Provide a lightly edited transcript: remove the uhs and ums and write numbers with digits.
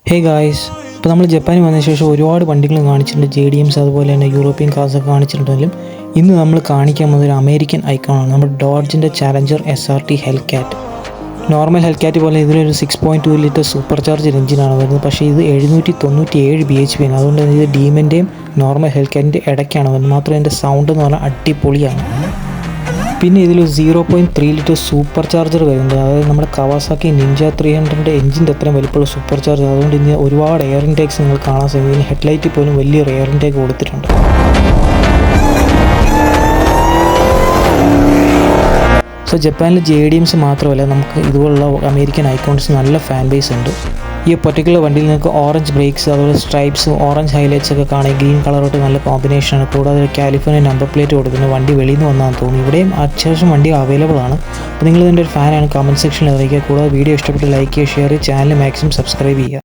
Hey guys, ഇപ്പോൾ നമ്മൾ ജപ്പാനിൽ വന്നതിന് ശേഷം ഒരുപാട് വണ്ടികൾ കാണിച്ചിട്ടുണ്ട്. JDMs അതുപോലെ തന്നെ യൂറോപ്യൻ കാർസൊക്കെ കാണിച്ചിട്ടുണ്ടെങ്കിലും ഇന്ന് നമ്മൾ കാണിക്കാൻ പോകുന്ന ഒരു അമേരിക്കൻ ഐക്കണാണ് നമ്മുടെ ഡോഡ്ജിൻ്റെ ചാലഞ്ചർ SRT ഹെൽക്കാറ്റ്. നോർമൽ ഹെൽക്കാറ്റ് പോലെ ഇതിലൊരു 6.2 ലിറ്റർ സൂപ്പർ ചാർജർ എഞ്ചിനാണ് വരുന്നത്. പക്ഷേ ഇത് 797 BHP ആണ്. അതുകൊണ്ട് തന്നെ ഇത് ഡീമൻ്റെയും നോർമൽ ഹെൽക്കാറ്റിൻ്റെ ഇടയ്ക്കാണ് വരുന്നത്. മാത്രമേ ഇതിൻ്റെ സൗണ്ട് എന്ന് പറഞ്ഞാൽ അടിപൊളിയാണ്. പിന്നെ ഇതിൽ 0.3 ലിറ്റർ സൂപ്പർ ചാർജർ വരുന്നുണ്ട്. അതായത് നമ്മുടെ കവാസാക്കി നിഞ്ച 300 എഞ്ചിൻ്റെ അത്രയും വലിപ്പമുള്ള സൂപ്പർ ചാർജർ. അതുകൊണ്ട് ഇന്ന് ഒരുപാട് എയർ ഇൻടേക്സ് നിങ്ങൾ കാണാൻ സാധിക്കും. ഇതിന് ഹെഡ്ലൈറ്റിൽ പോലും വലിയൊരു എയർ ഇൻടേക്ക് കൊടുത്തിട്ടുണ്ട്. സോ ജപ്പാനിലെ JDMs മാത്രമല്ല, നമുക്ക് ഇതുപോലുള്ള അമേരിക്കൻ ഐക്കോൺസ് നല്ല ഫാൻ ബേസ് ഉണ്ട്. ഈ പർട്ടിക്കുലർ വണ്ടിയിൽ നിങ്ങൾക്ക് ഓറഞ്ച് ബ്രേക്സ്, അതുപോലെ സ്ട്രൈപ്സ്, ഓറഞ്ച് ഹൈലൈറ്റ്സ് ഒക്കെ കാണാൻ ഗ്രീൻ കളറോട്ട് നല്ല കോമ്പിനേഷനാണ്. കൂടാതെ കാലിഫോർണിയ നമ്പർ പ്ലേറ്റ് കൊടുക്കുന്ന വണ്ടി വെളിയിൽ നിന്ന് വന്നാന്ന് തോന്നുന്നു. ഇവിടെയും അത്യാവശ്യം വണ്ടി അവൈലബിൾ ആണ്. അപ്പോൾ നിങ്ങൾ ഇതിൻ്റെ ഒരു ഫാനാണ്, കമൻറ്റ് സെക്ഷനിൽ അറിയിക്കുക. കൂടാതെ വീഡിയോ ഇഷ്ടപ്പെട്ട് ലൈക്ക് ചെയ്യുക, ഷെയർ ചെയ്യുക, ചാനൽ മാക്സിമം സബ്സ്ക്രൈബ് ചെയ്യുക.